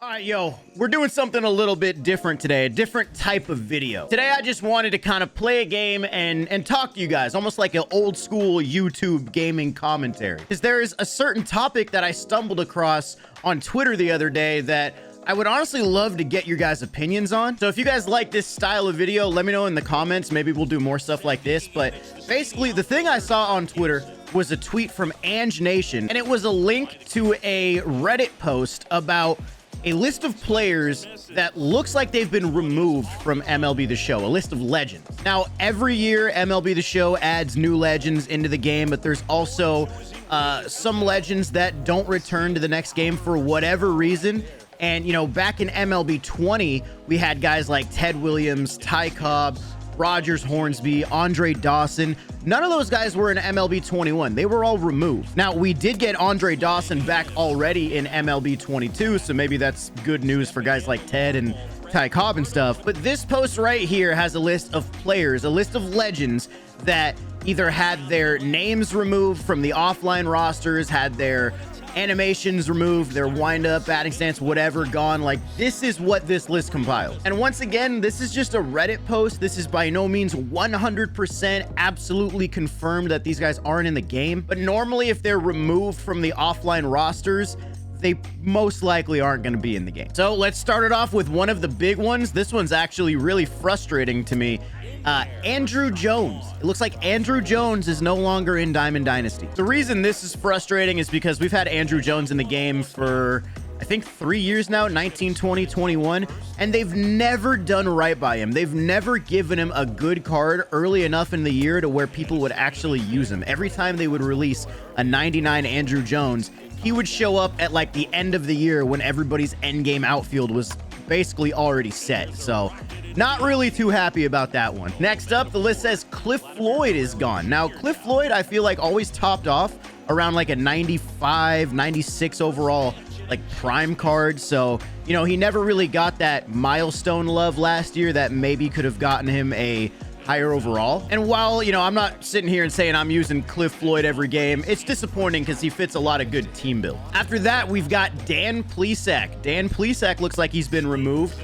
All right, yo, we're doing something a little bit different today, a different type of video. Today, I just wanted to kind of play a game and talk to you guys, almost like an old school YouTube gaming commentary. Because there is a certain topic that I stumbled across on Twitter the other day that I would honestly love to get your guys' opinions on. So if you guys like this style of video, let me know in the comments. Maybe we'll do more stuff like this. But basically, the thing I saw on Twitter was a tweet from Ange Nation, and it was a link to a Reddit post about a list of players that looks like they've been removed from MLB The Show, a list of legends. Now, every year, MLB The Show adds new legends into the game, but there's also some legends that don't return to the next game for whatever reason. And, you know, back in MLB 20, we had guys like Ted Williams, Ty Cobb, Rogers Hornsby, Andre Dawson. None of those guys were in MLB 21. They were all removed. Now, we did get Andre Dawson back already in MLB 22, so maybe that's good news for guys like Ted and Ty Cobb and stuff. But this post right here has a list of players, a list of legends that either had their names removed from the offline rosters, had their animations removed, their wind-up, batting stance, whatever, gone. Like, this is what this list compiled. And once again, this is just a Reddit post. This is by no means 100% absolutely confirmed that these guys aren't in the game. But normally, if they're removed from the offline rosters, they most likely aren't going to be in the game. So let's start it off with one of the big ones. This one's actually really frustrating to me. Andrew Jones. It looks like Andrew Jones is no longer in Diamond Dynasty. The reason this is frustrating is because we've had Andrew Jones in the game for, I think, 3 years now, 19, 20, 21, and they've never done right by him. They've never given him a good card early enough in the year to where people would actually use him. Every time they would release a 99 Andrew Jones, he would show up at like the end of the year when everybody's endgame outfield was basically already set. So not really too happy about that one. Next up, the list says Cliff Floyd is gone. Now, Cliff Floyd, I feel like always topped off around like a 95, 96 overall, like prime card. So, you know, he never really got that milestone love last year that maybe could have gotten him a higher overall. And while, you know, I'm not sitting here and saying I'm using Cliff Floyd every game, it's disappointing because he fits a lot of good team build. After that, we've got Dan Plesac. Dan Plesac looks like he's been removed.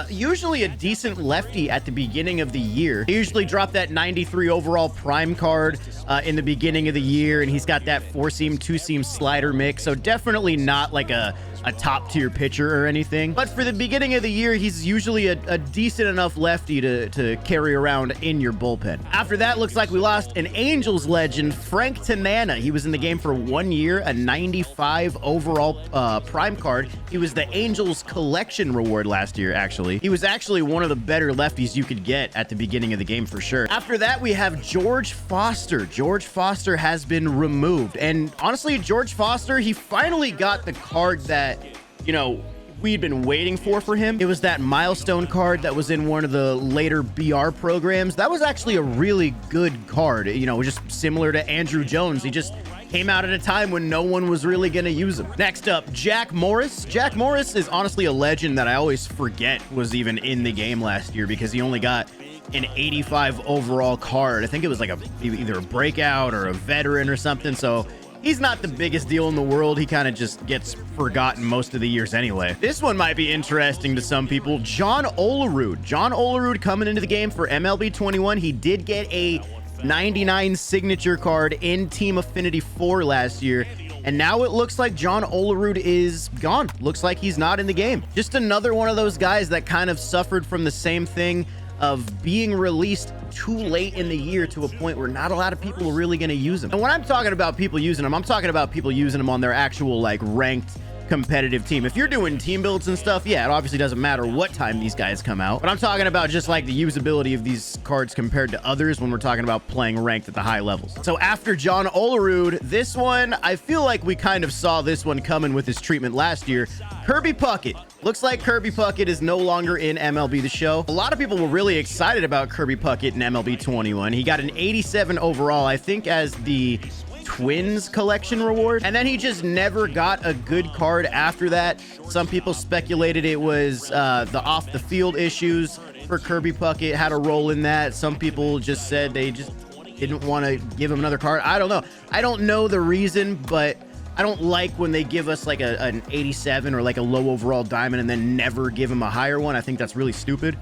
Usually a decent lefty at the beginning of the year. He usually dropped that 93 overall prime card in the beginning of the year, and he's got that 4-seam, 2-seam slider mix, so definitely not like a top tier pitcher or anything. But for the beginning of the year, he's usually a decent enough lefty to carry around in your bullpen. After that, looks like we lost an Angels legend, Frank Tanana. He was in the game for 1 year, a 95 overall prime card. He was the Angels collection reward last year, actually. He was actually one of the better lefties you could get at the beginning of the game for sure. After that, we have George Foster. George Foster has been removed. And honestly, George Foster, he finally got the card that, you know, we'd been waiting for him. It was that milestone card that was in one of the later BR programs. That was actually a really good card, you know, just similar to Andrew Jones. He just came out at a time when no one was really going to use him. Next up, Jack Morris. Jack Morris is honestly a legend that I always forget was even in the game last year because he only got an 85 overall card. I think it was like either a breakout or a veteran or something. So he's not the biggest deal in the world. He kind of just gets forgotten most of the years anyway. This one might be interesting to some people. John Olerud. John Olerud coming into the game for MLB 21. He did get a 99 signature card in Team Affinity 4 last year. And now it looks like John Olerud is gone. Looks like he's not in the game. Just another one of those guys that kind of suffered from the same thing of being released too late in the year to a point where not a lot of people are really going to use them. And when I'm talking about people using them, I'm talking about people using them on their actual like ranked competitive team. If you're doing team builds and stuff, yeah, it obviously doesn't matter what time these guys come out. But I'm talking about just like the usability of these cards compared to others when we're talking about playing ranked at the high levels. So after John Olerud, this one, I feel like we kind of saw this one coming with his treatment last year. Kirby Puckett. Looks like Kirby Puckett is no longer in MLB The Show. A lot of people were really excited about Kirby Puckett in MLB 21. He got an 87 overall, I think, as the Twins collection reward, and then he just never got a good card after that. Some people speculated it was the off the field issues for Kirby Puckett had a role in that. Some people just said they just didn't want to give him another card. I don't know. I don't know the reason, but I don't like when they give us like an 87 or like a low overall diamond and then never give him a higher one. I think that's really stupid.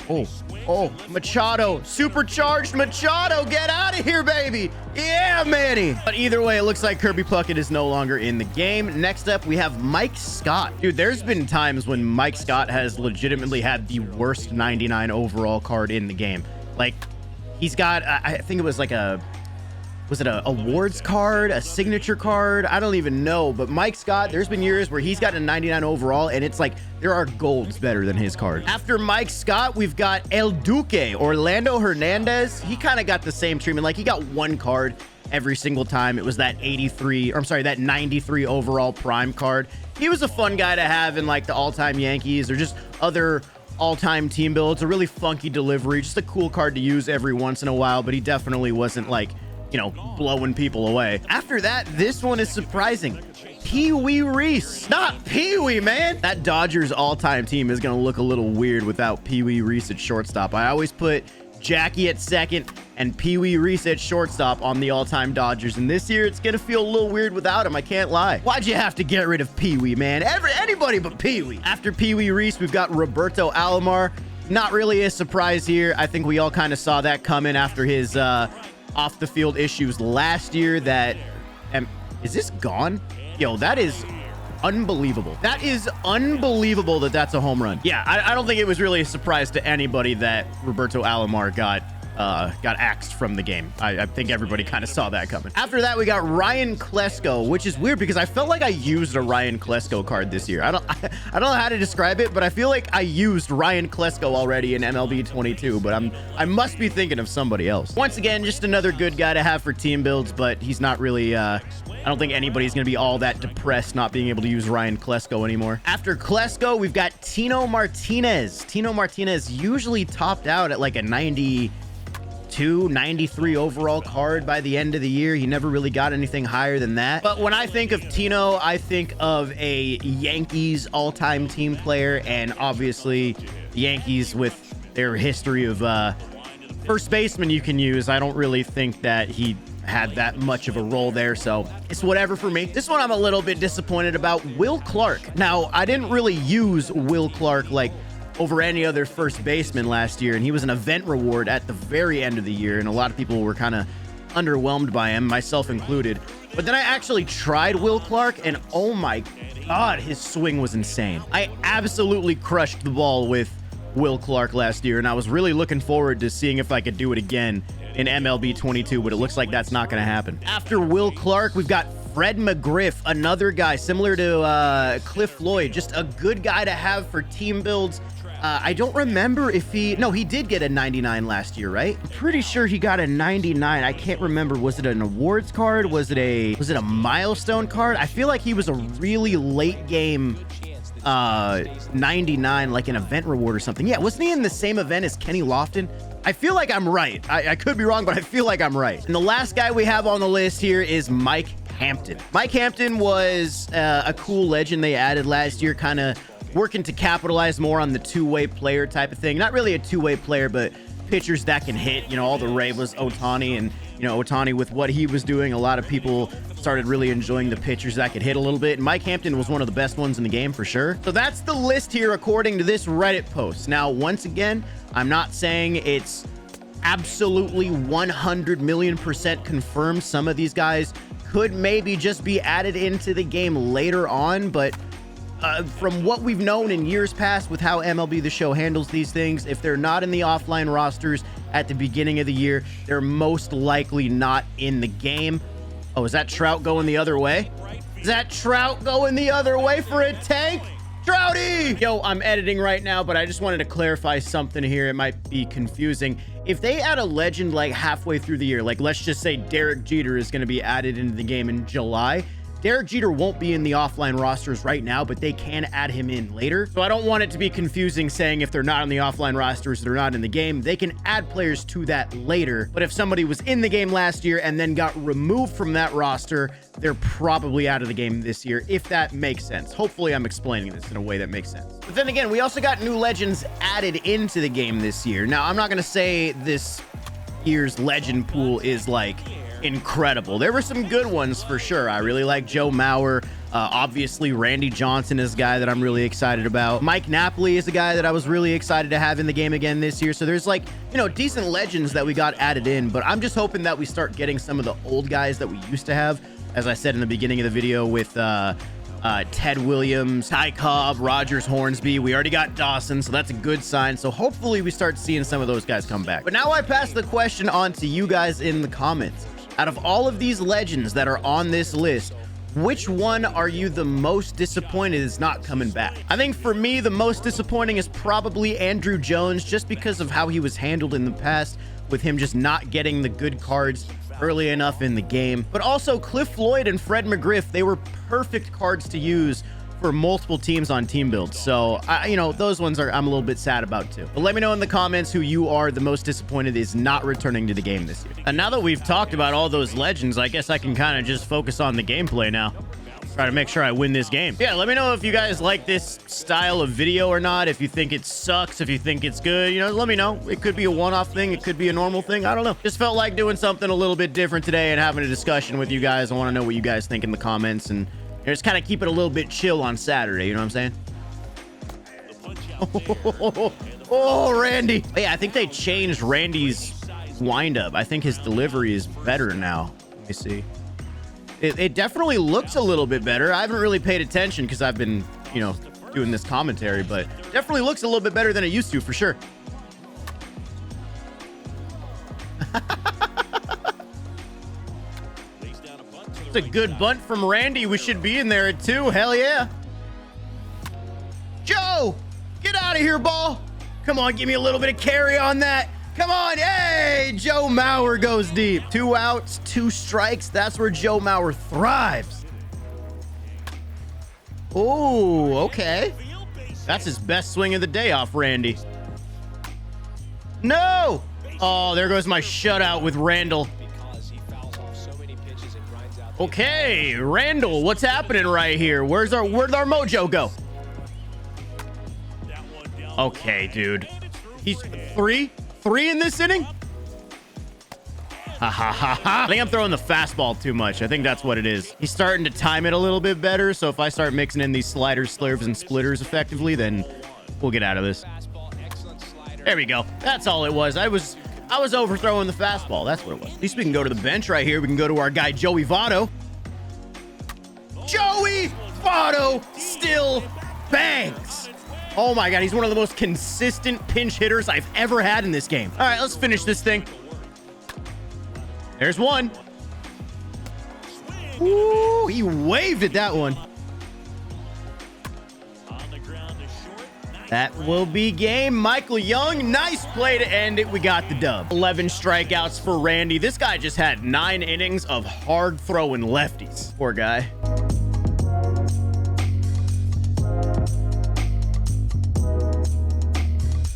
Oh, Machado, supercharged Machado, get out of here, baby. Yeah, Manny. But either way, it looks like Kirby Puckett is no longer in the game. Next up, we have Mike Scott. Dude, there's been times when Mike Scott has legitimately had the worst 99 overall card in the game. Like, he's got, I think it was like was it a awards card, a signature card? I don't even know. But Mike Scott, there's been years where he's got a 99 overall, and it's like there are golds better than his card. After Mike Scott, we've got El Duque, Orlando Hernandez. He kind of got the same treatment. Like, he got one card every single time. It was that 83, or I'm sorry, that 93 overall prime card. He was a fun guy to have in like the all-time Yankees or just other all-time team builds. A really funky delivery, just a cool card to use every once in a while, but he definitely wasn't like, you know, blowing people away. After that, this one is surprising. Pee-wee Reese. Not Pee-wee, man. That Dodgers all-time team is going to look a little weird without Pee-wee Reese at shortstop. I always put Jackie at second and Pee-wee Reese at shortstop on the all-time Dodgers. And this year, it's going to feel a little weird without him. I can't lie. Why'd you have to get rid of Pee-wee, man? Anybody but Pee-wee. After Pee-wee Reese, we've got Roberto Alomar. Not really a surprise here. I think we all kind of saw that coming after his off the field issues last year. That is this gone? Yo, that is unbelievable. That is unbelievable that that's a home run. Yeah, I don't think it was really a surprise to anybody that Roberto Alomar got axed from the game. I think everybody kind of saw that coming. After that, we got Ryan Klesko, which is weird because I felt like I used a Ryan Klesko card this year. I don't know how to describe it, but I feel like I used Ryan Klesko already in MLB 22, but I must be thinking of somebody else. Once again, just another good guy to have for team builds, but he's not really, I don't think anybody's going to be all that depressed not being able to use Ryan Klesko anymore. After Klesko, we've got Tino Martinez. Tino Martinez usually topped out at like a 93 overall card by the end of the year. He never really got anything higher than that. But when I think of Tino, I think of a Yankees all-time team player, and obviously the Yankees with their history of first baseman you can use. I don't really think that he had that much of a role there, so it's whatever for me. This one I'm a little bit disappointed about. Will Clark. Now, I didn't really use Will Clark like over any other first baseman last year, and he was an event reward at the very end of the year, and a lot of people were kind of underwhelmed by him, myself included. But then I actually tried Will Clark, and oh my god, his swing was insane. I absolutely crushed the ball with Will Clark last year, and I was really looking forward to seeing if I could do it again in MLB 22, but it looks like that's not going to happen. After Will Clark, we've got Fred McGriff, another guy similar to Cliff Floyd, just a good guy to have for team builds. I don't remember if he did get a 99 last year, right? I'm pretty sure he got a 99. I can't remember. Was it an awards card? Was it a milestone card? I feel like he was a really late game 99, like an event reward or something. Yeah, wasn't he in the same event as Kenny Lofton? I feel like I'm right. I could be wrong, but I feel like I'm right. And the last guy we have on the list here is Mike Hampton. Mike Hampton was a cool legend they added last year, kind of working to capitalize more on the two-way player type of thing. Not really a two-way player, but pitchers that can hit. You know, all the rave was Ohtani, and, you know, Ohtani with what he was doing, a lot of people started really enjoying the pitchers that could hit a little bit. And Mike Hampton was one of the best ones in the game for sure. So that's the list here according to this Reddit post. Now, once again, I'm not saying it's absolutely 100 million% confirmed. Some of these guys could maybe just be added into the game later on, but from what we've known in years past with how MLB The Show handles these things, if they're not in the offline rosters at the beginning of the year, they're most likely not in the game. Oh, is that Trout going the other way? Is that Trout going the other way for a tank? Trouty! Yo, I'm editing right now, but I just wanted to clarify something here. It might be confusing. If they add a legend like halfway through the year, like let's just say Derek Jeter is going to be added into the game in July, Derek Jeter won't be in the offline rosters right now, but they can add him in later. So I don't want it to be confusing saying if they're not on the offline rosters, they're not in the game. They can add players to that later. But if somebody was in the game last year and then got removed from that roster, they're probably out of the game this year, if that makes sense. Hopefully I'm explaining this in a way that makes sense. But then again, we also got new legends added into the game this year. Now, I'm not going to say this year's legend pool is like incredible. There were some good ones for sure. I really like Joe Mauer. Obviously, Randy Johnson is a guy that I'm really excited about. Mike Napoli is a guy that I was really excited to have in the game again this year. So there's like, you know, decent legends that we got added in, but I'm just hoping that we start getting some of the old guys that we used to have. As I said in the beginning of the video with Ted Williams, Ty Cobb, Rogers Hornsby. We already got Dawson, so that's a good sign. So hopefully we start seeing some of those guys come back. But now I pass the question on to you guys in the comments. Out of all of these legends that are on this list, which one are you the most disappointed is not coming back? I think for me, the most disappointing is probably Andrew Jones, just because of how he was handled in the past, with him just not getting the good cards early enough in the game. But also Cliff Floyd and Fred McGriff, they were perfect cards to use for multiple teams on team builds. So you know, those ones I'm a little bit sad about too. But let me know in the comments who you are the most disappointed is not returning to the game this year. And now that we've talked about all those legends, I guess I can kind of just focus on the gameplay now. Try to make sure I win this game. Yeah, let me know if you guys like this style of video or not. If you think it sucks, if you think it's good, you know, let me know. It could be a one-off thing. It could be a normal thing. I don't know. Just felt like doing something a little bit different today and having a discussion with you guys. I want to know what you guys think in the comments, and just kind of keep it a little bit chill on Saturday. You know what I'm saying? Oh, Randy. Oh, yeah, I think they changed Randy's windup. I think his delivery is better now. Let me see. It definitely looks a little bit better. I haven't really paid attention because I've been, you know, doing this commentary, but definitely looks a little bit better than it used to, for sure. It's a good bunt from Randy. We should be in there at 2. Hell yeah. Joe, get out of here, ball. Come on, give me a little bit of carry on that. Come on. Hey, Joe Mauer goes deep. 2 outs, 2 strikes. That's where Joe Mauer thrives. Oh, okay. That's his best swing of the day off Randy. No. Oh, there goes my shutout with Randall. Okay, Randall, what's happening right here? Where'd our mojo go? Okay, dude. He's 3 in this inning? Ha ha ha ha. I think I'm throwing the fastball too much. I think that's what it is. He's starting to time it a little bit better. So if I start mixing in these sliders, slurves, and splitters effectively, then we'll get out of this. There we go. That's all it was. I was overthrowing the fastball. That's what it was. At least we can go to the bench right here. We can go to our guy, Joey Votto. Joey Votto still bangs. Oh my God, he's one of the most consistent pinch hitters I've ever had in this game. All right, let's finish this thing. There's one. Ooh, he waved at that one. That will be game. Michael Young, nice play to end it. We got the dub. 11 strikeouts for Randy. This guy just had 9 innings of hard throwing lefties. Poor guy.